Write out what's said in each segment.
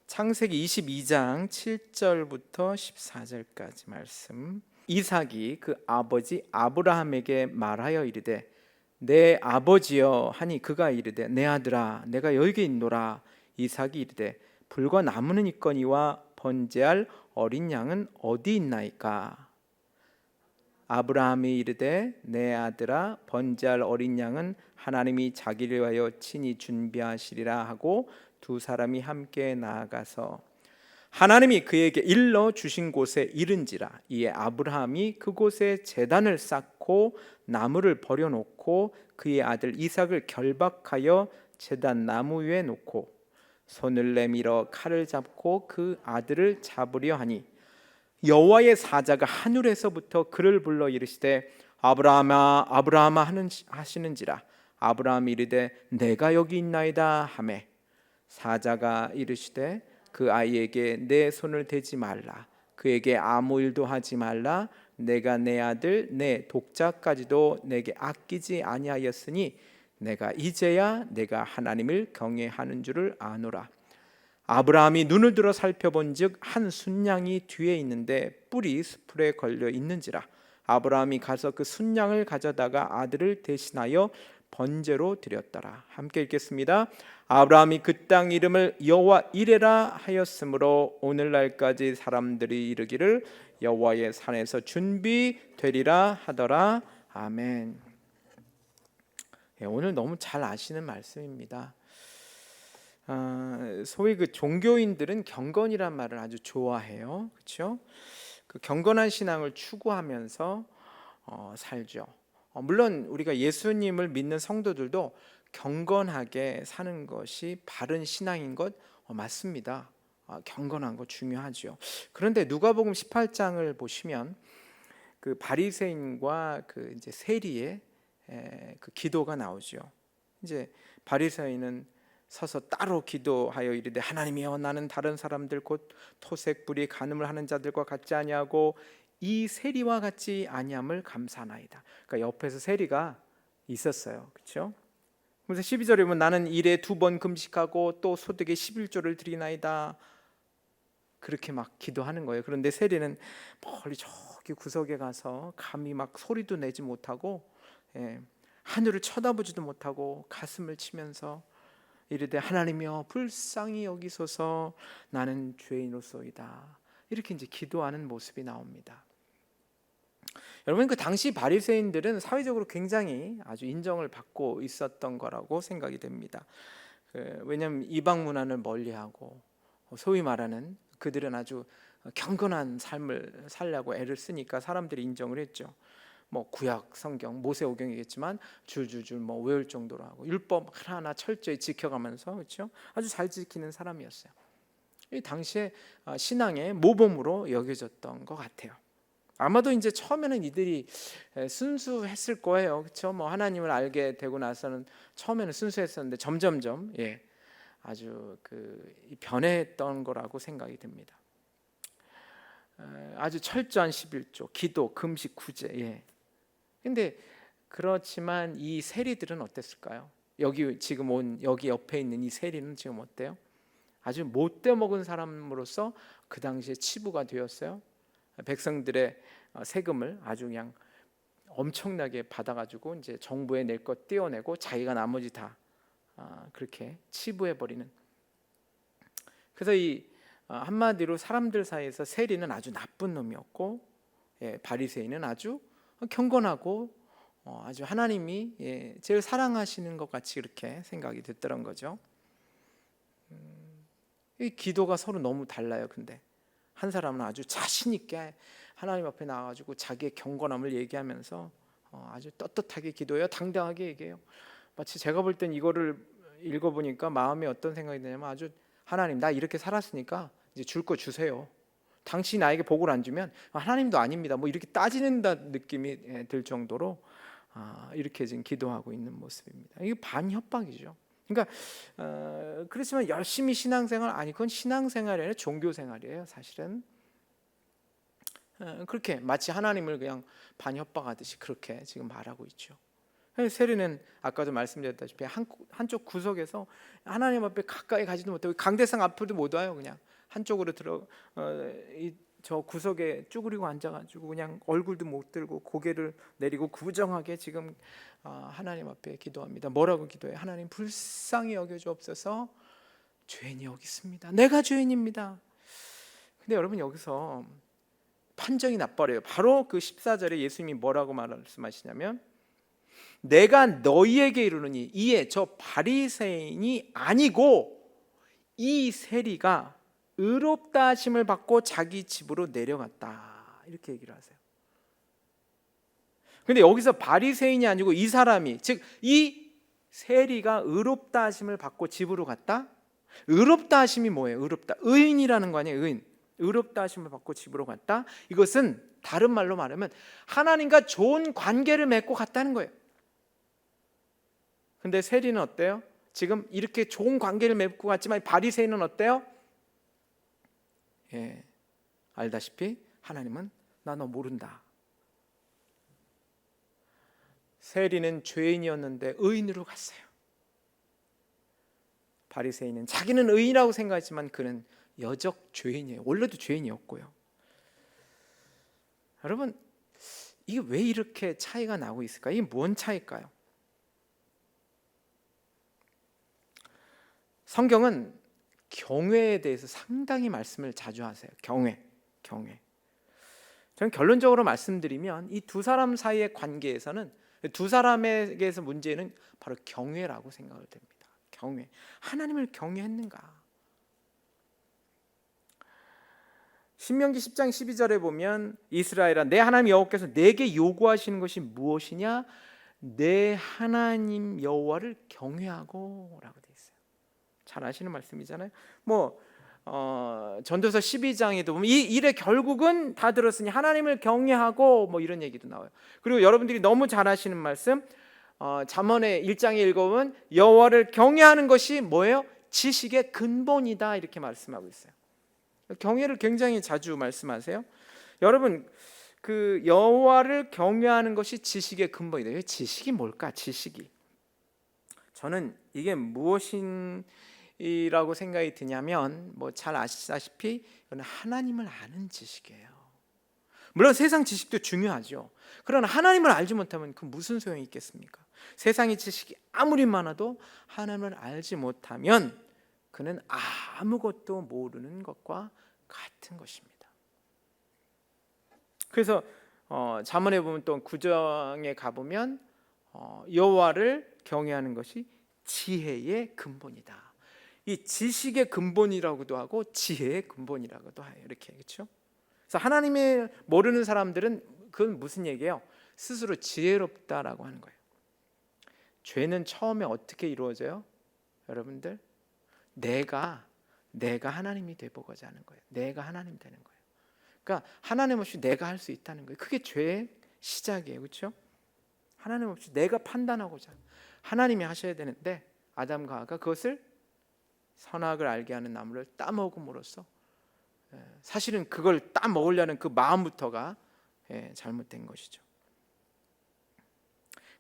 창세기 22장 7절부터 14절까지 말씀. 이삭이 그 아버지 아브라함에게 말하여 이르되 내 아버지여 하니 그가 이르되 내 아들아 내가 여기 있노라. 이삭이 이르되 불과 나무는 있거니와 번제할 어린 양은 어디 있나이까? 아브라함이 이르되 내 아들아 번제할 어린 양은 하나님이 자기를 위하여 친히 준비하시리라 하고 두 사람이 함께 나아가서 하나님이 그에게 일러 주신 곳에 이른지라. 이에 아브라함이 그곳에 제단을 쌓고 나무를 버려놓고 그의 아들 이삭을 결박하여 제단 나무 위에 놓고 손을 내밀어 칼을 잡고 그 아들을 잡으려 하니 여호와의 사자가 하늘에서부터 그를 불러 이르시되 아브라함아 아브라함아 하시는지라. 아브라함이 이르되 내가 여기 있나이다 하매 사자가 이르시되 그 아이에게 내 손을 대지 말라. 그에게 아무 일도 하지 말라. 내가 내 아들 내 독자까지도 내게 아끼지 아니하였으니 내가 이제야 내가 하나님을 경외하는 줄을 아노라. 아브라함이 눈을 들어 살펴본즉 한 순양이 뒤에 있는데 뿔이 수풀에 걸려 있는지라. 아브라함이 가서 그 순양을 가져다가 아들을 대신하여 번제로 드렸더라. 함께 읽겠습니다. 아브라함이 그 땅 이름을 여호와 이레라 하였으므로 오늘날까지 사람들이 이르기를 여호와의 산에서 준비되리라 하더라. 아멘. 오늘 너무 잘 아시는 말씀입니다. 소위 그 종교인들은 경건이란 말을 아주 좋아해요. 그렇죠? 그 경건한 신앙을 추구하면서 살죠. 물론 우리가 예수님을 믿는 성도들도 경건하게 사는 것이 바른 신앙인 것 맞습니다. 경건한 거 중요하죠. 그런데 누가복음 18장을 보시면 그 바리새인과 그 이제 세리의 그 기도가 나오죠. 이제 바리새인은 서서 따로 기도하여 이르되 하나님이여 나는 다른 사람들 곧 토색 불의 간음을 하는 자들과 같지 아니하고 이 세리와 같지 아니함을 감사하나이다. 그러니까 옆에서 세리가 있었어요. 그렇죠? 그래서 12절에 보면 나는 일에 2번 금식하고 또 소득의 11조를 드리나이다. 그렇게 막 기도하는 거예요. 그런데 세리는 멀리 저기 구석에 가서 감히 막 소리도 내지 못하고 하늘을 쳐다보지도 못하고 가슴을 치면서 이르되 하나님이여 불쌍히 여기소서 나는 죄인으로소이다. 이렇게 이제 기도하는 모습이 나옵니다. 여러분 그 당시 바리새인들은 사회적으로 굉장히 아주 인정을 받고 있었던 거라고 생각이 됩니다. 왜냐하면 이방 문화를 멀리하고 소위 말하는 그들은 아주 경건한 삶을 살려고 애를 쓰니까 사람들이 인정을 했죠. 뭐 구약 성경 모세오경이겠지만 줄줄줄 뭐 외울 정도로 하고 율법 하나하나 철저히 지켜가면서 그렇죠? 아주 잘 지키는 사람이었어요. 이 당시에 신앙의 모범으로 여겨졌던 것 같아요. 아마도 이제 처음에는 이들이 순수했을 거예요. 그렇죠? 뭐 하나님을 알게 되고 나서는 처음에는 순수했었는데 점점점 아주 변했던 거라고 생각이 됩니다. 아주 철저한 11조, 기도, 금식, 구제. 근데 그렇지만 이 세리들은 어땠을까요? 여기 옆에 있는 이 세리는 지금 어때요? 아주 못돼 먹은 사람으로서 그 당시에 치부가 되었어요. 백성들의 세금을 아주 그냥 엄청나게 받아가지고 이제 정부에 낼 것 떼어내고 자기가 나머지 다 그렇게 치부해 버리는. 그래서 이 한마디로 사람들 사이에서 세리는 아주 나쁜 놈이었고, 바리새인은 아주 경건하고 아주 하나님이 제일 사랑하시는 것 같이 그렇게 생각이 됐더란 거죠. 이 기도가 서로 너무 달라요. 근데 한 사람은 아주 자신 있게 하나님 앞에 나와가지고 자기의 경건함을 얘기하면서 아주 떳떳하게 기도해요. 당당하게 얘기해요. 마치 제가 볼 땐 이거를 읽어보니까 마음에 어떤 생각이 드냐면 아주 하나님 나 이렇게 살았으니까 이제 줄 거 주세요. 당신이 나에게 복을 안 주면 하나님도 아닙니다. 뭐 이렇게 따지는다 느낌이 들 정도로 이렇게 지금 기도하고 있는 모습입니다. 이게 반협박이죠. 그러니까 그렇지만 열심히 신앙생활 아니 그건 신앙생활이 아니라 종교생활이에요. 사실은 그렇게 마치 하나님을 그냥 반협박하듯이 그렇게 지금 말하고 있죠. 세리는 아까도 말씀드렸다시피 한쪽 구석에서 하나님 앞에 가까이 가지도 못하고 강대상 앞으로도 못 와요. 그냥 한쪽으로 저 구석에 쭈그리고 앉아가지고 그냥 얼굴도 못 들고 고개를 내리고 구부정하게 지금 하나님 앞에 기도합니다. 뭐라고 기도해요? 하나님, 불쌍히 여겨주옵소서. 죄인이 여기 있습니다. 내가 죄인입니다. 근데 여러분, 여기서 판정이 나버려요. 바로 그 14절에 예수님이 뭐라고 말씀하시냐면, 내가 너희에게 이르노니 이에 저 바리새인이 아니고 이 세리가 의롭다 하심을 받고 자기 집으로 내려갔다, 이렇게 얘기를 하세요. 근데 여기서 바리새인이 아니고 이 사람이, 즉 이 세리가 의롭다 하심을 받고 집으로 갔다. 의롭다 하심이 뭐예요? 의롭다, 의인이라는 거 아니에요? 의인. 의롭다 하심을 받고 집으로 갔다. 이것은 다른 말로 말하면 하나님과 좋은 관계를 맺고 갔다는 거예요. 근데 세리는 어때요? 지금 이렇게 좋은 관계를 맺고 갔지만 바리새인은 어때요? 알다시피 하나님은 나 너 모른다. 세리는 죄인이었는데 의인으로 갔어요. 바리새인은 자기는 의인이라고 생각했지만 그는 여적 죄인이에요. 원래도 죄인이었고요. 여러분, 이게 왜 이렇게 차이가 나고 있을까요? 이게 뭔 차이일까요? 성경은 경외에 대해서 상당히 말씀을 자주 하세요. 경외. 저는 결론적으로 말씀드리면 이 두 사람 사이의 관계에서는, 두 사람에게서 문제는 바로 경외라고 생각을 됩니다. 경외. 하나님을 경외했는가? 신명기 10장 12절에 보면, 이스라엘아, 내 하나님 여호와께서 내게 요구하시는 것이 무엇이냐? 내 하나님 여호와를 경외하고 라고 되어 있어요. 잘 아시는 말씀이잖아요. 전도서 12장에도 보면 이 일의 결국은 다 들었으니 하나님을 경외하고 이런 얘기도 나와요. 그리고 여러분들이 너무 잘 아시는 말씀, 잠언의 1장에 읽어보면 여호와를 경외하는 것이 뭐예요? 지식의 근본이다, 이렇게 말씀하고 있어요. 경외를 굉장히 자주 말씀하세요. 여러분, 그 여호와를 경외하는 것이 지식의 근본이다. 지식이 뭘까? 지식이, 저는 이게 무엇이라고 생각이 드냐면, 잘 아시다시피 이건 하나님을 아는 지식이에요. 물론 세상 지식도 중요하죠. 그러나 하나님을 알지 못하면 그 무슨 소용이 있겠습니까? 세상의 지식이 아무리 많아도 하나님을 알지 못하면 그는 아무것도 모르는 것과 같은 것입니다. 그래서 잠언에 보면 또 9장에 가보면 여호와를 경외하는 것이 지혜의 근본이다. 이 지식의 근본이라고도 하고 지혜의 근본이라고도 해요. 이렇게, 그렇죠? 그래서 하나님을 모르는 사람들은 그건 무슨 얘기예요? 스스로 지혜롭다라고 하는 거예요. 죄는 처음에 어떻게 이루어져요? 여러분들, 내가 하나님이 되보고자 하는 거예요. 내가 하나님 되는 거예요. 그러니까 하나님 없이 내가 할 수 있다는 거예요. 그게 죄의 시작이에요. 그렇죠? 하나님 없이 내가 판단하고자, 하나님이 하셔야 되는데 아담과 하와가 그것을 선악을 알게 하는 나무를 따먹음으로써 사실은 그걸 따먹으려는 그 마음부터가 잘못된 것이죠.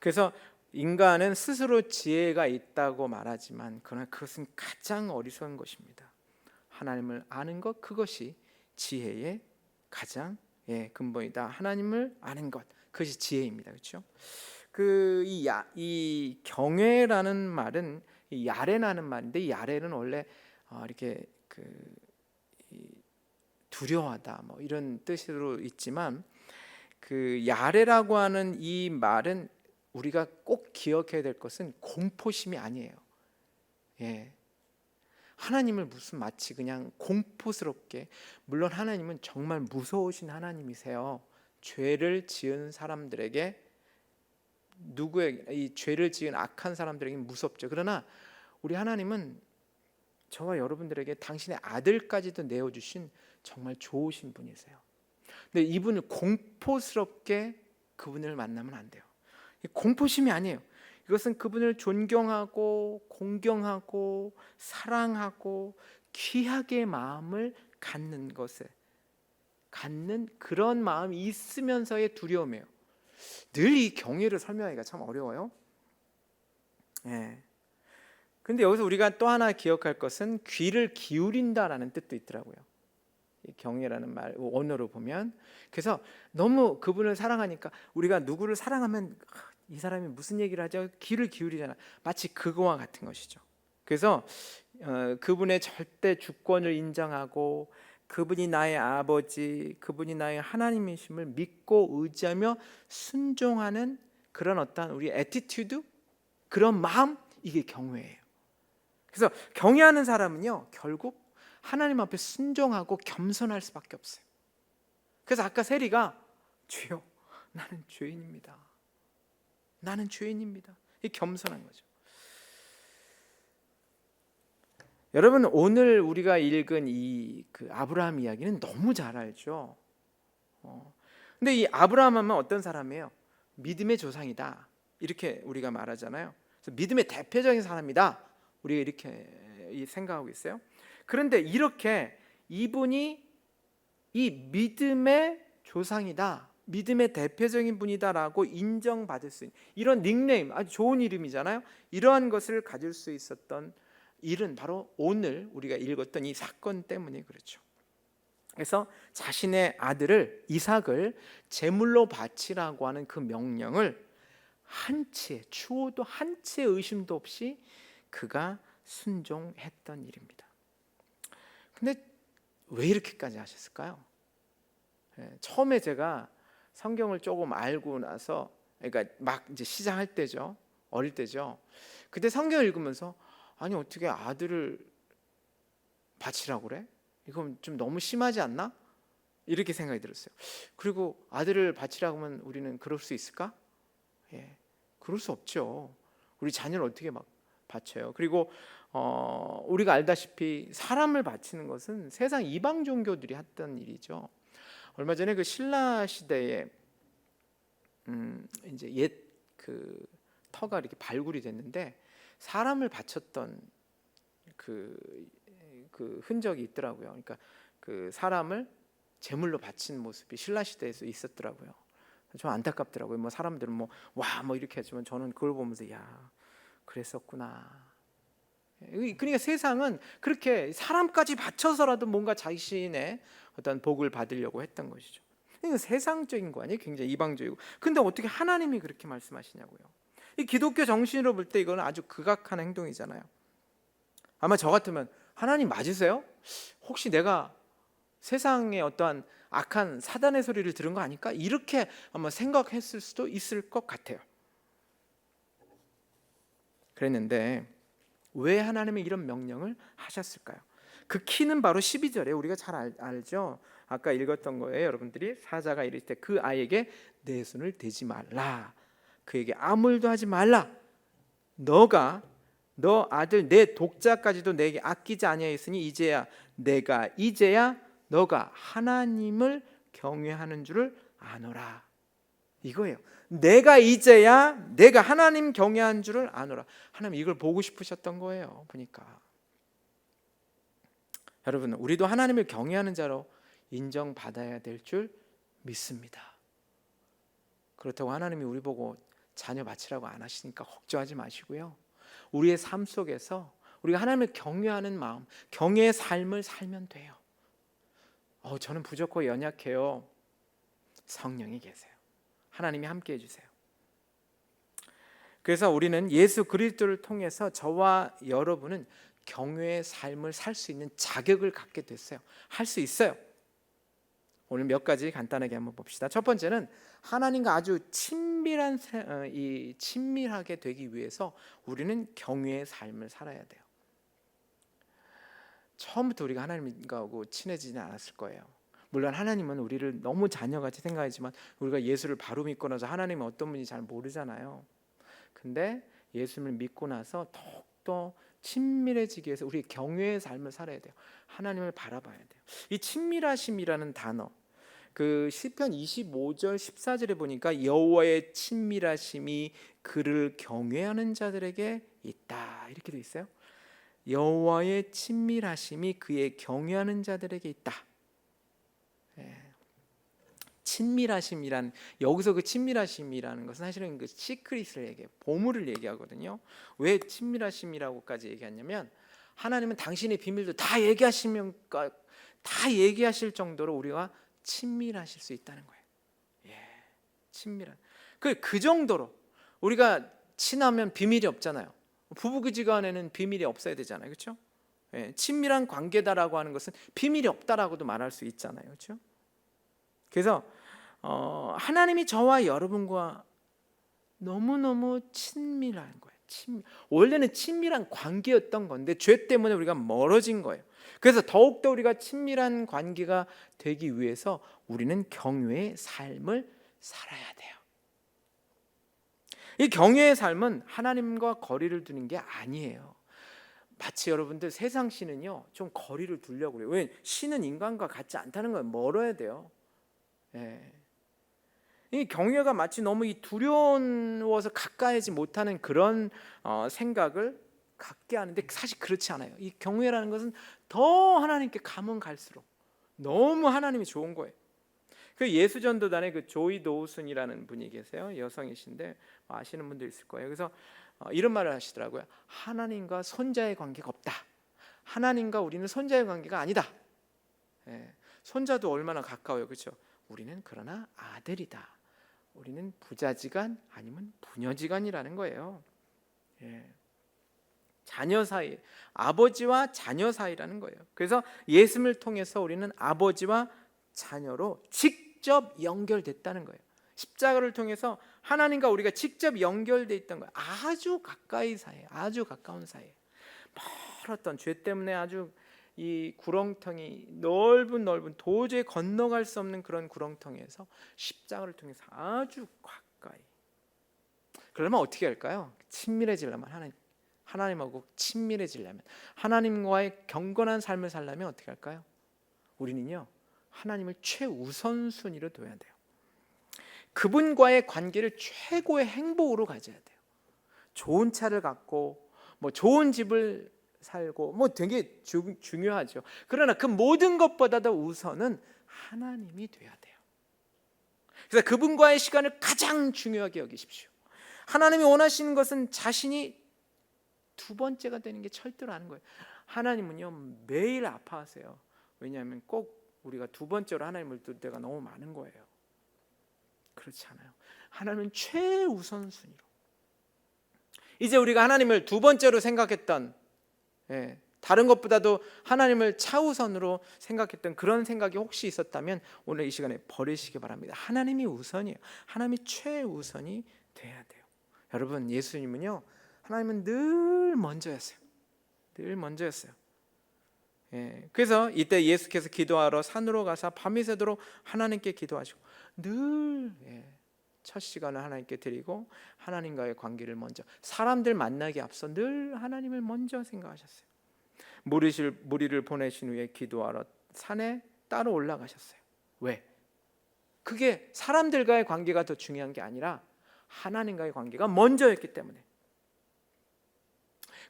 그래서 인간은 스스로 지혜가 있다고 말하지만 그러나 그것은 가장 어리석은 것입니다. 하나님을 아는 것, 그것이 지혜의 가장 근본이다. 하나님을 아는 것, 그것이 지혜입니다. 그렇죠? 이 경외라는 말은 이 야레라는 말인데, 이 야레는 원래 이렇게 두려워하다 이런 뜻으로 있지만, 그 야레라고 하는 이 말은 우리가 꼭 기억해야 될 것은 공포심이 아니에요. 하나님을 무슨 마치 그냥 공포스럽게, 물론 하나님은 정말 무서우신 하나님이세요. 죄를 지은 사람들에게, 이 죄를 지은 악한 사람들에게 무섭죠. 그러나 우리 하나님은 저와 여러분들에게 당신의 아들까지도 내어주신 정말 좋으신 분이세요. 근데 이분을 공포스럽게 그분을 만나면 안 돼요. 공포심이 아니에요. 이것은 그분을 존경하고 공경하고 사랑하고 귀하게 마음을 갖는 그런 마음이 있으면서의 두려움이에요. 늘 이 경외를 설명하기가 참 어려워요. 예. 근데 여기서 우리가 또 하나 기억할 것은 귀를 기울인다라는 뜻도 있더라고요. 이 경외라는 말 원어로 보면. 그래서 너무 그분을 사랑하니까 우리가 누구를 사랑하면 이 사람이 무슨 얘기를 하죠? 귀를 기울이잖아. 마치 그거와 같은 것이죠. 그래서 그분의 절대 주권을 인정하고 그분이 나의 아버지, 그분이 나의 하나님이심을 믿고 의지하며 순종하는 그런 어떤 우리 애티튜드, 그런 마음, 이게 경외예요. 그래서 경외하는 사람은요, 결국 하나님 앞에 순종하고 겸손할 수밖에 없어요. 그래서 아까 세리가 주여, 나는 죄인입니다. 나는 죄인입니다. 이 겸손한 거죠. 여러분, 오늘 우리가 읽은 이 아브라함 이야기는 너무 잘 알죠. 근데 이 아브라함 하면 어떤 사람이에요? 믿음의 조상이다, 이렇게 우리가 말하잖아요. 그래서 믿음의 대표적인 사람이다, 우리가 이렇게 생각하고 있어요. 그런데 이렇게 이분이 이 믿음의 조상이다, 믿음의 대표적인 분이다라고 인정받을 수 있는 이런 닉네임, 아주 좋은 이름이잖아요. 이러한 것을 가질 수 있었던 일은 바로 오늘 우리가 읽었던 이 사건 때문에 그렇죠. 그래서 자신의 아들을 이삭을 제물로 바치라고 하는 그 명령을 한치의 추호도 한치의 의심도 없이 그가 순종했던 일입니다. 근데 왜 이렇게까지 하셨을까요? 처음에 제가 성경을 조금 알고 나서, 그러니까 막 이제 시작할 때죠, 어릴 때죠. 그때 성경을 읽으면서 아니 어떻게 아들을 바치라고 그래? 이건 좀 너무 심하지 않나? 이렇게 생각이 들었어요. 그리고 아들을 바치라고 하면 우리는 그럴 수 있을까? 그럴 수 없죠. 우리 자녀를 어떻게 막 바쳐요? 그리고 우리가 알다시피 사람을 바치는 것은 세상 이방 종교들이 했던 일이죠. 얼마 전에 그 신라 시대에 이제 옛 터가 이렇게 발굴이 됐는데 사람을 바쳤던 그 흔적이 있더라고요. 그러니까 그 사람을 제물로 바친 모습이 신라 시대에서 있었더라고요. 좀 안타깝더라고요. 뭐 사람들은 와 이렇게 하지만 저는 그걸 보면서 야, 그랬었구나. 그러니까 세상은 그렇게 사람까지 바쳐서라도 뭔가 자신의 어떤 복을 받으려고 했던 것이죠. 이건 세상적인 거 아니에요? 굉장히 이방적이고. 근데 어떻게 하나님이 그렇게 말씀하시냐고요. 이 기독교 정신으로 볼 때 이거는 아주 극악한 행동이잖아요. 아마 저 같으면 하나님 맞으세요? 혹시 내가 세상의 어떠한 악한 사단의 소리를 들은 거 아닐까? 이렇게 아마 생각했을 수도 있을 것 같아요. 그랬는데 왜 하나님이 이런 명령을 하셨을까요? 그 키는 바로 12절에 우리가 잘 알죠. 아까 읽었던 거예요. 여러분들이 사자가 이를 때 그 아이에게 내 손을 대지 말라, 그에게 아무 일도 하지 말라, 너 아들 내 독자까지도 내게 아끼지 아니하였으니 이제야 너가 하나님을 경외하는 줄을 아노라, 이거예요. 내가 하나님 경외한 줄을 아노라. 하나님 이걸 보고 싶으셨던 거예요. 보니까 여러분, 우리도 하나님을 경외하는 자로 인정받아야 될 줄 믿습니다. 그렇다고 하나님이 우리 보고 자녀 바치라고 안 하시니까 걱정하지 마시고요. 우리의 삶 속에서 우리가 하나님을 경외하는 마음, 경외의 삶을 살면 돼요. 저는 부족하고 연약해요. 성령이 계세요. 하나님이 함께 해주세요. 그래서 우리는 예수 그리스도를 통해서 저와 여러분은 경외의 삶을 살 수 있는 자격을 갖게 됐어요. 할 수 있어요. 오늘 몇 가지 간단하게 한번 봅시다. 첫 번째는 하나님과 아주 친밀하게 되기 위해서 우리는 경외의 삶을 살아야 돼요. 처음부터 우리가 하나님과 친해지지는 않았을 거예요. 물론 하나님은 우리를 너무 자녀같이 생각하지만 우리가 예수를 바로 믿고 나서 하나님은 어떤 분인지 잘 모르잖아요. 근데 예수님을 믿고 나서 더욱더 친밀해지기 위해서 우리 경외의 삶을 살아야 돼요. 하나님을 바라봐야 돼요. 이 친밀하심이라는 단어, 그 시편 25절 14절에 보니까 여호와의 친밀하심이 그를 경외하는 자들에게 있다, 이렇게 돼 있어요. 여호와의 친밀하심이 그의 경외하는 자들에게 있다. 친밀하심이란, 여기서 그 친밀하심이라는 것은 사실은 그 시크릿을 얘기해요. 보물을 얘기하거든요. 왜 친밀하심이라고까지 얘기하냐면, 하나님은 당신의 비밀도 다 얘기하실 정도로 우리가 친밀하실 수 있다는 거예요. 예, 친밀한. 그 정도로 우리가 친하면 비밀이 없잖아요. 부부지간에는 비밀이 없어야 되잖아요, 그렇죠? 예, 친밀한 관계다라고 하는 것은 비밀이 없다라고도 말할 수 있잖아요, 그렇죠? 그래서 하나님이 저와 여러분과 너무너무 친밀한 거예요. 원래는 친밀한 관계였던 건데 죄 때문에 우리가 멀어진 거예요. 그래서 더욱더 우리가 친밀한 관계가 되기 위해서 우리는 경외의 삶을 살아야 돼요. 이 경외의 삶은 하나님과 거리를 두는 게 아니에요. 마치 여러분들 세상 신은요 좀 거리를 두려고 그래요. 왜? 신은 인간과 같지 않다는 거예요. 멀어야 돼요. 예. 이 경외가 마치 너무 이 두려워서 가까이지 못하는 그런 생각을 갖게 하는데, 사실 그렇지 않아요. 이 경외라는 것은 더 하나님께 가면 갈수록 너무 하나님이 좋은 거예요. 그 예수전도단의 그 조이 도우슨이라는 분이 계세요. 여성이신데 아시는 분도 있을 거예요. 그래서 이런 말을 하시더라고요. 하나님과 손자의 관계가 없다. 하나님과 우리는 손자의 관계가 아니다. 예. 손자도 얼마나 가까워요, 그렇죠? 우리는 그러나 아들이다. 우리는 부자지간 아니면 부녀지간이라는 거예요. 예. 자녀 사이, 아버지와 자녀 사이라는 거예요. 그래서 예수님을 통해서 우리는 아버지와 자녀로 직접 연결됐다는 거예요. 십자가를 통해서 하나님과 우리가 직접 연결돼 있던 거예요. 아주 가까이 사이에, 아주 가까운 사이에. 멀었던 죄 때문에 아주 이 구렁텅이 넓은 도저히 건너갈 수 없는 그런 구렁텅이에서 십자가를 통해서 아주 가까이. 그러면 어떻게 할까요? 친밀해지려면 하나님하고 친밀해지려면, 하나님과의 경건한 삶을 살려면 어떻게 할까요? 우리는요 하나님을 최우선순위로 둬야 돼요. 그분과의 관계를 최고의 행복으로 가져야 돼요. 좋은 차를 갖고 뭐 좋은 집을 살고 뭐 되게 중요하죠. 그러나 그 모든 것보다도 우선은 하나님이 돼야 돼요. 그래서 그분과의 시간을 가장 중요하게 여기십시오. 하나님이 원하시는 것은 자신이 두 번째가 되는 게 철저로 아는 거예요. 하나님은요 매일 아파하세요. 왜냐하면 꼭 우리가 두 번째로 하나님을 둘 때가 너무 많은 거예요. 그렇지 않아요. 하나님은 최우선순위로. 이제 우리가 하나님을 두 번째로 생각했던, 다른 것보다도 하나님을 차우선으로 생각했던 그런 생각이 혹시 있었다면 오늘 이 시간에 버리시기 바랍니다. 하나님이 우선이에요. 하나님이 최우선이 돼야 돼요. 여러분, 예수님은요 하나님은 늘 먼저였어요. 늘 먼저였어요. 그래서 이때 예수께서 기도하러 산으로 가서 밤이 새도록 하나님께 기도하시고 늘 첫 시간을 하나님께 드리고 하나님과의 관계를 먼저, 사람들 만나기 앞서 늘 하나님을 먼저 생각하셨어요. 무리를 보내신 후에 기도하러 산에 따로 올라가셨어요. 왜? 그게 사람들과의 관계가 더 중요한 게 아니라 하나님과의 관계가 먼저였기 때문에.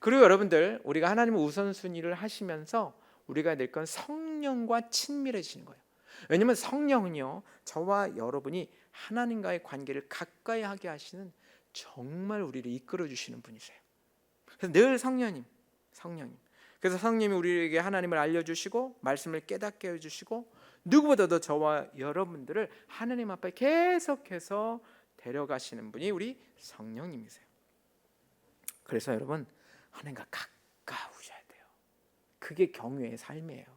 그리고 여러분들, 우리가 하나님을 우선순위를 하시면서 우리가 낼 건 성령과 친밀해지는 거예요. 왜냐하면 성령은요 저와 여러분이 하나님과의 관계를 가까이 하게 하시는, 정말 우리를 이끌어 주시는 분이세요. 그래서 늘 성령님. 그래서 성령님이 우리에게 하나님을 알려주시고 말씀을 깨닫게 해주시고 누구보다도 저와 여러분들을 하나님 앞에 계속해서 데려가시는 분이 우리 성령님이세요. 그래서 여러분, 하나님과 가까우셔야 돼요. 그게 경외의 삶이에요.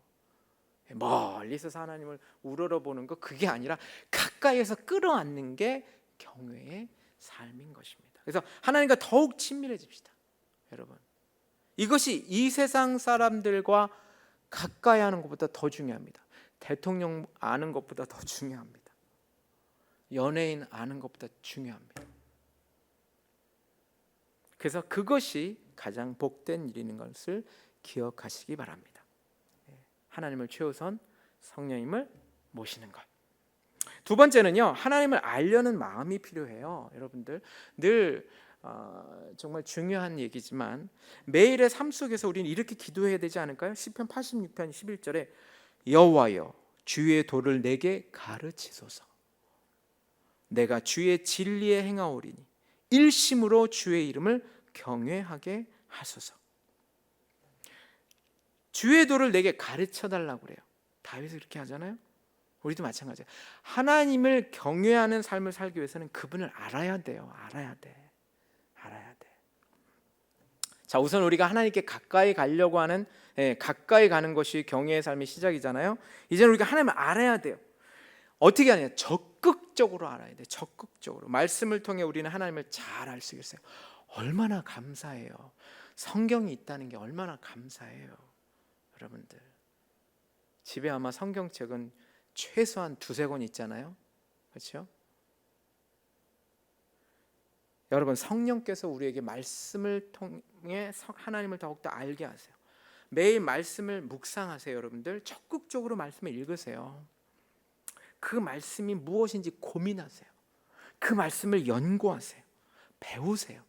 멀리서 하나님을 우러러보는 거, 그게 아니라 가까이에서 끌어안는 게 경외의 삶인 것입니다. 그래서 하나님과 더욱 친밀해집시다. 여러분, 이것이 이 세상 사람들과 가까이 하는 것보다 더 중요합니다. 대통령 아는 것보다 더 중요합니다. 연예인 아는 것보다 중요합니다. 그래서 그것이 가장 복된 일인 것을 기억하시기 바랍니다. 하나님을 최우선, 성령님을 모시는 것. 두 번째는요, 하나님을 알려는 마음이 필요해요. 여러분들, 늘 정말 중요한 얘기지만 매일의 삶 속에서 우리는 이렇게 기도해야 되지 않을까요? 시편 86편 11절에 여호와여 주의 도를 내게 가르치소서. 내가 주의 진리에 행하오리니 일심으로 주의 이름을 경외하게 하소서. 주의 도를 내게 가르쳐 달라고 그래요. 다윗이 그렇게 하잖아요. 우리도 마찬가지예요. 하나님을 경외하는 삶을 살기 위해서는 그분을 알아야 돼요. 알아야 돼. 자, 우선 우리가 하나님께 가까이 가려고 하는, 가까이 가는 것이 경외의 삶의 시작이잖아요. 이제는 우리가 하나님을 알아야 돼요. 어떻게 하냐? 적극적으로 알아야 돼. 적극적으로. 말씀을 통해 우리는 하나님을 잘 알 수 있어요. 얼마나 감사해요. 성경이 있다는 게 얼마나 감사해요. 여러분들, 집에 아마 성경책은 최소한 2-3권 있잖아요. 그렇죠? 여러분, 성령께서 우리에게 말씀을 통해 하나님을 더욱더 알게 하세요. 매일 말씀을 묵상하세요. 여러분들, 적극적으로 말씀을 읽으세요. 그 말씀이 무엇인지 고민하세요. 그 말씀을 연구하세요. 배우세요.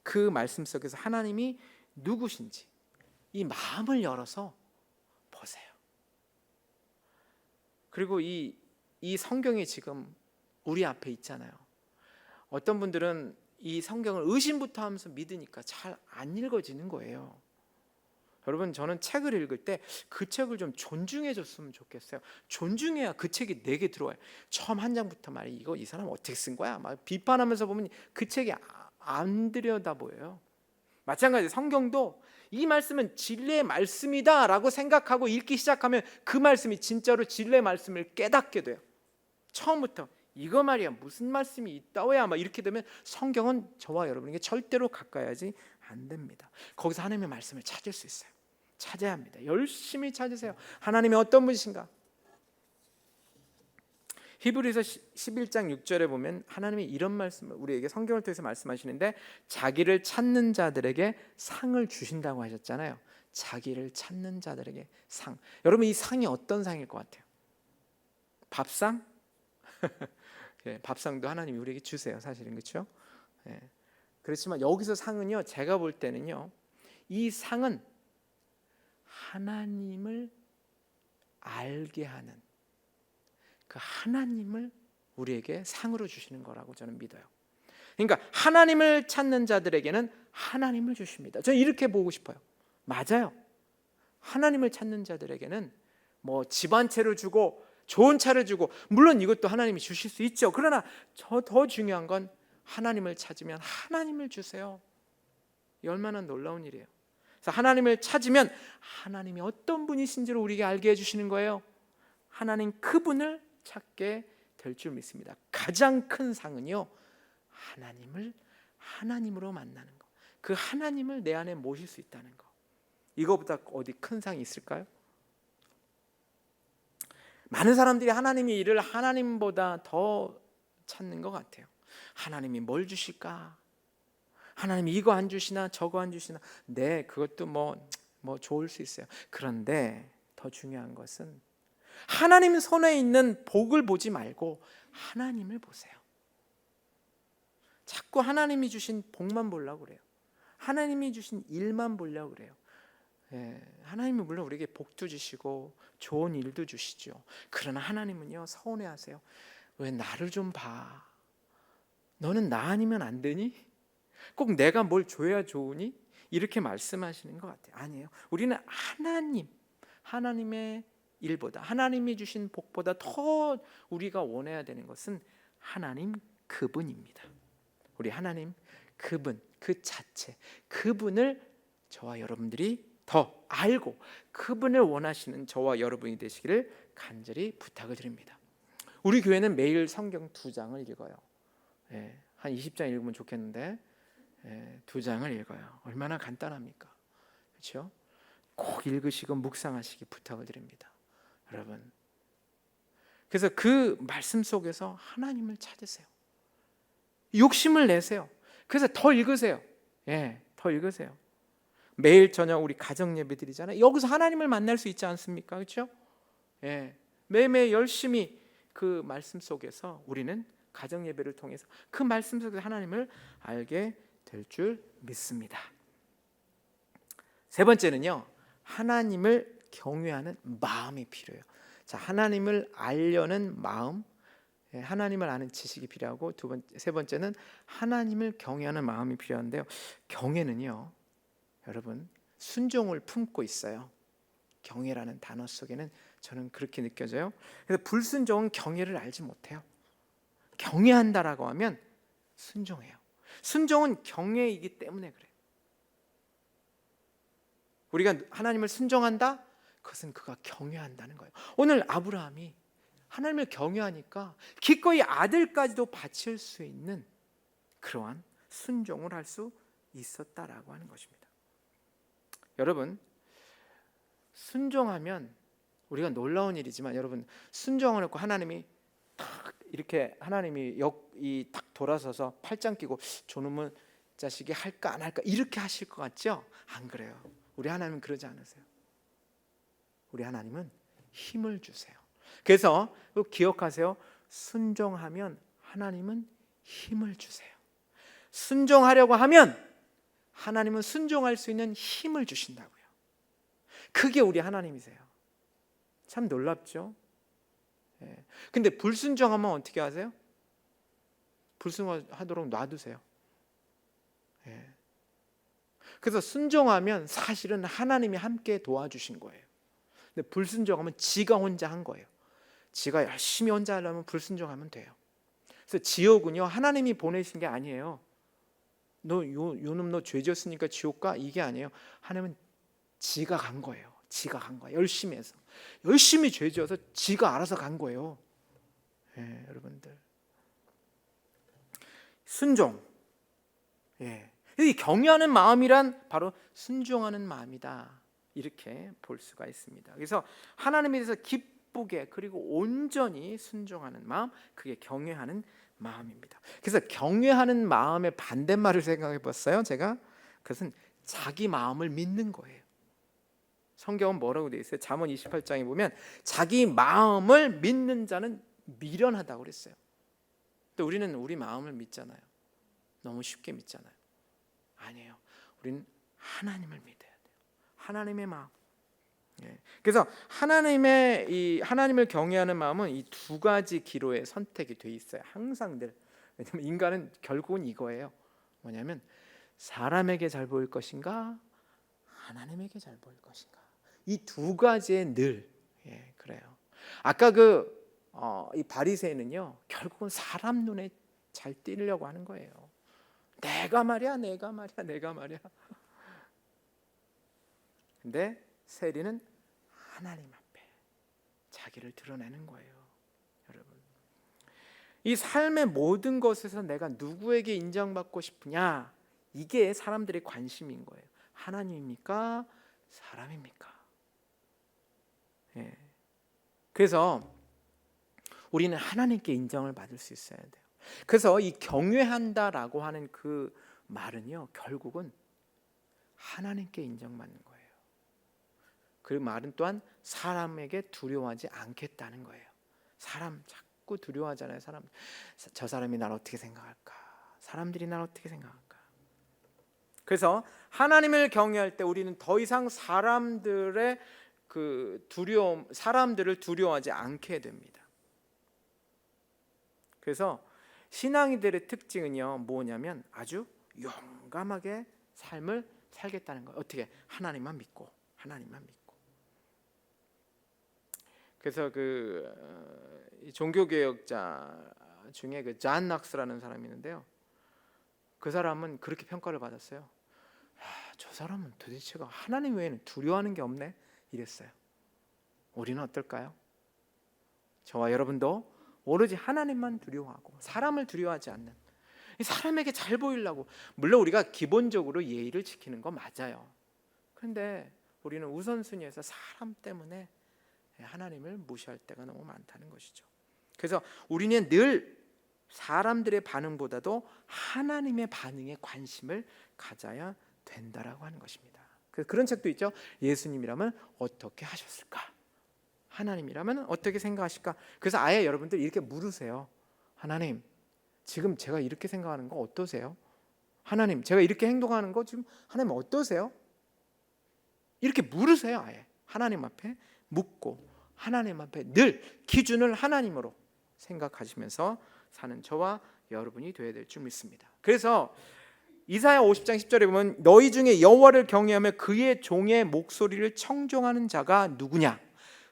그 말씀 속에서 하나님이 누구신지 이 마음을 열어서 보세요. 그리고 이 성경이 지금 우리 앞에 있잖아요. 어떤 분들은 이 성경을 의심부터 하면서 믿으니까 잘 안 읽어지는 거예요. 여러분, 저는 책을 읽을 때 그 책을 좀 존중해 줬으면 좋겠어요. 존중해야 그 책이 내게 들어와요. 처음 한 장부터 말이야, 이거 이 사람 어떻게 쓴 거야? 막 비판하면서 보면 그 책이 안 들여다 보여요. 마찬가지, 성경도 이 말씀은 진리의 말씀이다 라고 생각하고 읽기 시작하면 그 말씀이 진짜로 진리의 말씀을 깨닫게 돼요. 처음부터 이거 말이야 무슨 말씀이 있다오야 막 이렇게 되면 성경은 저와 여러분에게 절대로 가까이 하지 안 됩니다. 거기서 하나님의 말씀을 찾을 수 있어요. 찾아야 합니다. 열심히 찾으세요. 하나님이 어떤 분이신가? 히브리서 11장 6절에 보면 하나님이 이런 말씀을 우리에게 성경을 통해서 말씀하시는데, 자기를 찾는 자들에게 상을 주신다고 하셨잖아요. 자기를 찾는 자들에게 상. 여러분, 이 상이 어떤 상일 것 같아요? 밥상? 예, 밥상도 하나님이 우리에게 주세요. 사실은, 그렇죠? 예. 그렇지만 여기서 상은요, 제가 볼 때는요, 이 상은 하나님을 알게 하는 그 하나님을 우리에게 상으로 주시는 거라고 저는 믿어요. 그러니까 하나님을 찾는 자들에게는 하나님을 주십니다. 저는 이렇게 보고 싶어요. 맞아요. 하나님을 찾는 자들에게는 뭐 집 한 채를 주고 좋은 차를 주고, 물론 이것도 하나님이 주실 수 있죠. 그러나 더 중요한 건 하나님을 찾으면 하나님을 주세요. 이 얼마나 놀라운 일이에요. 그래서 하나님을 찾으면 하나님이 어떤 분이신지를 우리에게 알게 해주시는 거예요. 하나님 그분을 찾게 될 줄 믿습니다. 가장 큰 상은요, 하나님을 하나님으로 만나는 거. 그 하나님을 내 안에 모실 수 있다는 거. 이거보다 어디 큰 상이 있을까요? 많은 사람들이 하나님의 일을 하나님보다 더 찾는 것 같아요. 하나님이 뭘 주실까? 하나님이 이거 안 주시나 저거 안 주시나? 네, 그것도 뭐 좋을 수 있어요. 그런데 더 중요한 것은 하나님 손에 있는 복을 보지 말고 하나님을 보세요. 자꾸 하나님이 주신 복만 보려고 그래요. 하나님이 주신 일만 보려고 그래요. 예, 하나님은 물론 우리에게 복도 주시고 좋은 일도 주시죠. 그러나 하나님은요, 서운해하세요. 왜 나를 좀 봐? 너는 나 아니면 안 되니? 꼭 내가 뭘 줘야 좋으니? 이렇게 말씀하시는 것 같아요. 아니에요. 우리는 하나님의 일보다, 하나님이 주신 복보다 더 우리가 원해야 되는 것은 하나님 그분입니다. 우리 하나님 그분 그 자체, 그분을 저와 여러분들이 더 알고 그분을 원하시는 저와 여러분이 되시기를 간절히 부탁을 드립니다. 우리 교회는 매일 성경 2장을 읽어요. 한 20장 읽으면 좋겠는데 2장을 읽어요. 얼마나 간단합니까? 그렇죠? 꼭 읽으시고 묵상하시기 부탁을 드립니다. 여러분, 그래서 그 말씀 속에서 하나님을 찾으세요. 욕심을 내세요. 그래서 더 읽으세요. 더 읽으세요. 매일 저녁 우리 가정 예배 드리잖아요. 여기서 하나님을 만날 수 있지 않습니까? 그렇죠? 매일매일 열심히 그 말씀 속에서 우리는 가정 예배를 통해서 그 말씀 속에서 하나님을 알게 될 줄 믿습니다. 세 번째는요, 하나님을 경외하는 마음이 필요해요. 자, 하나님을 알려는 마음, 하나님을 아는 지식이 필요하고 세 번째는 하나님을 경외하는 마음이 필요한데요. 경외는요, 여러분 순종을 품고 있어요. 경외라는 단어 속에는 저는 그렇게 느껴져요. 그래서 불순종은 경외를 알지 못해요. 경외한다라고 하면 순종해요. 순종은 경외이기 때문에 그래요. 우리가 하나님을 순종한다? 그것은 그가 경외한다는 거예요. 오늘 아브라함이 하나님을 경외하니까 기꺼이 아들까지도 바칠 수 있는 그러한 순종을 할 수 있었다라고 하는 것입니다. 여러분, 순종하면 우리가 놀라운 일이지만 여러분 순종을 했고 하나님이 딱 이렇게 하나님이 딱 돌아서서 팔짱 끼고 저놈은 자식이 할까 안 할까 이렇게 하실 것 같죠? 안 그래요. 우리 하나님은 그러지 않으세요. 우리 하나님은 힘을 주세요. 그래서 기억하세요. 순종하면 하나님은 힘을 주세요. 순종하려고 하면 하나님은 순종할 수 있는 힘을 주신다고요. 그게 우리 하나님이세요. 참 놀랍죠? 근데 불순종하면 어떻게 하세요? 불순종하도록 놔두세요. 그래서 순종하면 사실은 하나님이 함께 도와주신 거예요. 근데 불순종하면 지가 혼자 한 거예요. 지가 열심히 혼자 하려면 불순종하면 돼요. 그래서 지옥은요 하나님이 보내신 게 아니에요. 요놈 너 죄 지었으니까 지옥 가? 이게 아니에요. 하나님은 지가 간 거예요. 지가 간 거예요. 열심히 해서 열심히 죄 지어서 지가 알아서 간 거예요. 여러분들 순종. 이 경외하는 마음이란 바로 순종하는 마음이다. 이렇게 볼 수가 있습니다. 그래서 하나님에 대해서 기쁘게 그리고 온전히 순종하는 마음, 그게 경외하는 마음입니다. 그래서 경외하는 마음의 반대말을 생각해 봤어요. 제가 그것은 자기 마음을 믿는 거예요. 성경은 뭐라고 되어 있어요? 잠언 28장에 보면 자기 마음을 믿는 자는 미련하다고 그랬어요. 또 우리는 우리 마음을 믿잖아요. 너무 쉽게 믿잖아요. 아니에요. 우리는 하나님을 믿어야 돼요. 하나님의 마음. 그래서 하나님을 경외하는 마음은 이 두 가지 기로에 선택이 돼 있어요. 항상 늘. 왜냐하면 인간은 결국은 이거예요. 뭐냐면 사람에게 잘 보일 것인가, 하나님에게 잘 보일 것인가. 이 두 가지에 늘 그래요. 아까 이 바리새인은요 결국은 사람 눈에 잘 띄려고 하는 거예요. 내가 말이야. 근데 세리는 하나님 앞에 자기를 드러내는 거예요. 여러분, 이 삶의 모든 것에서 내가 누구에게 인정받고 싶으냐, 이게 사람들의 관심인 거예요. 하나님입니까? 사람입니까? 그래서 우리는 하나님께 인정을 받을 수 있어야 돼요. 그래서 이 경외한다라고 하는 그 말은요 결국은 하나님께 인정받는 거예요. 그 말은 또한 사람에게 두려워하지 않겠다는 거예요. 사람 자꾸 두려워하잖아요. 저 사람이 날 어떻게 생각할까? 사람들이 날 어떻게 생각할까? 그래서 하나님을 경외할 때 우리는 더 이상 사람들을 두려워하지 않게 됩니다. 그래서 신앙인들의 특징은요 뭐냐면 아주 용감하게 삶을 살겠다는 거예요. 어떻게? 하나님만 믿고. 그래서 종교개혁자 중에 존 낙스라는 사람이 있는데요. 그 사람은 그렇게 평가를 받았어요. 저 사람은 도대체가 하나님 외에는 두려워하는 게 없네 이랬어요. 우리는 어떨까요? 저와 여러분도 오로지 하나님만 두려워하고 사람을 두려워하지 않는, 사람에게 잘 보이려고, 물론 우리가 기본적으로 예의를 지키는 거 맞아요. 그런데 우리는 우선순위에서 사람 때문에 하나님을 무시할 때가 너무 많다는 것이죠. 그래서 우리는 늘 사람들의 반응보다도 하나님의 반응에 관심을 가져야 된다라고 하는 것입니다. 그런 책도 있죠. 예수님이라면 어떻게 하셨을까? 하나님이라면 어떻게 생각하실까? 그래서 아예 여러분들 이렇게 물으세요. 하나님, 지금 제가 이렇게 생각하는 거 어떠세요? 하나님, 제가 이렇게 행동하는 거 지금 하나님 어떠세요? 이렇게 물으세요. 아예 하나님 앞에 묻고 하나님 앞에 늘 기준을 하나님으로 생각하시면서 사는 저와 여러분이 되어야 될 줄 믿습니다. 그래서 이사야 50장 10절에 보면 너희 중에 여호와를 경외하며 그의 종의 목소리를 청종하는 자가 누구냐?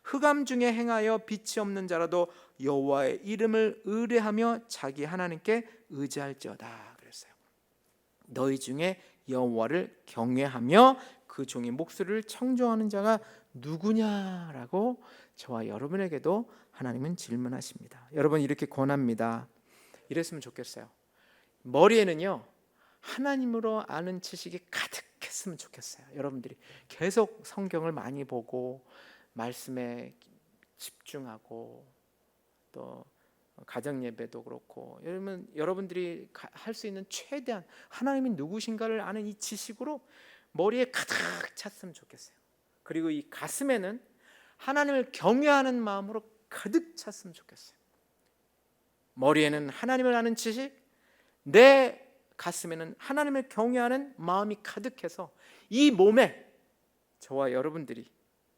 흑암 중에 행하여 빛이 없는 자라도 여호와의 이름을 의뢰하며 자기 하나님께 의지할지어다 그랬어요. 너희 중에 여호와를 경외하며 그 종의 목소리를 청종하는 자가 누구냐라고 저와 여러분에게도 하나님은 질문하십니다. 여러분 이렇게 권합니다. 이랬으면 좋겠어요. 머리에는요 하나님으로 아는 지식이 가득했으면 좋겠어요. 여러분들이 계속 성경을 많이 보고 말씀에 집중하고 또 가정 예배도 그렇고 여러분들이 할 수 있는 최대한 하나님이 누구신가를 아는 이 지식으로 머리에 가득 찼으면 좋겠어요. 그리고 이 가슴에는 하나님을 경외하는 마음으로 가득 찼으면 좋겠어요. 머리에는 하나님을 아는 지식, 내 가슴에는 하나님을 경외하는 마음이 가득해서 이 몸에 저와 여러분들이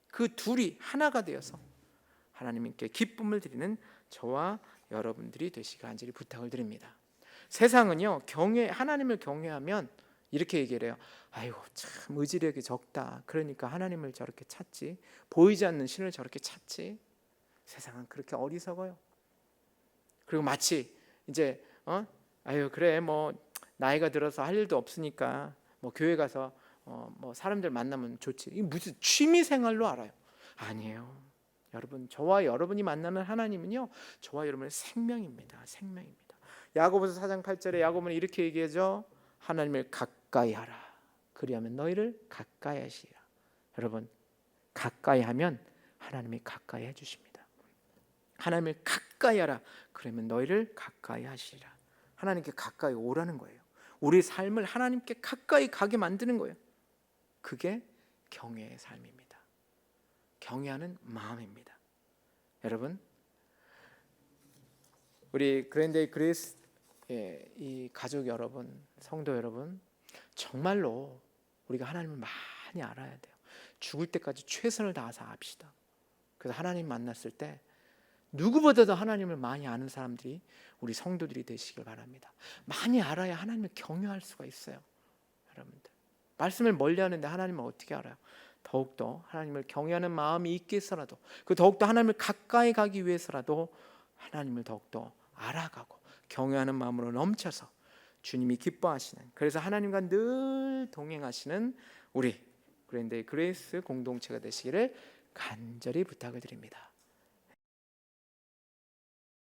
그 둘이 하나가 되어서 하나님께 기쁨을 드리는 저와 여러분들이 되시기 간절히 부탁을 드립니다. 세상은요 하나님을 경외하면 이렇게 얘기를 해요. 아이고 참 의지력이 적다. 그러니까 하나님을 저렇게 찾지. 보이지 않는 신을 저렇게 찾지. 세상은 그렇게 어리석어요. 그리고 마치 이제 아유 그래 뭐 나이가 들어서 할 일도 없으니까 뭐 교회 가서 뭐 사람들 만나면 좋지. 이게 무슨 취미 생활로 알아요? 아니에요. 여러분 저와 여러분이 만나는 하나님은요 저와 여러분의 생명입니다. 생명입니다. 야고보서 4장 8절에 야고보는 이렇게 얘기하죠. 하나님을 가까이 하라. 그리하면 너희를 가까이 하시리라. 여러분 가까이 하면 하나님이 가까이 해주십니다. 하나님을 가까이 하라. 그러면 너희를 가까이 하시리라. 하나님께 가까이 오라는 거예요. 우리 삶을 하나님께 가까이 가게 만드는 거예요. 그게 경외의 삶입니다. 경외하는 마음입니다. 여러분 우리 그랜데이 그레이스 이 가족 여러분, 성도 여러분 정말로 우리가 하나님을 많이 알아야 돼요. 죽을 때까지 최선을 다해서 합시다. 그래서 하나님 만났을 때 누구보다도 하나님을 많이 아는 사람들이 우리 성도들이 되시길 바랍니다. 많이 알아야 하나님을 경외할 수가 있어요. 여러분들 말씀을 멀리하는데 하나님을 어떻게 알아요? 더욱더 하나님을 경외하는 마음이 있게 해서라도 그 더욱더 하나님을 가까이 가기 위해서라도 하나님을 더욱더 알아가고 경외하는 마음으로 넘쳐서 주님이 기뻐하시는, 그래서 하나님과 늘 동행하시는 우리 그랜데이 그레이스 공동체가 되시기를 간절히 부탁을 드립니다.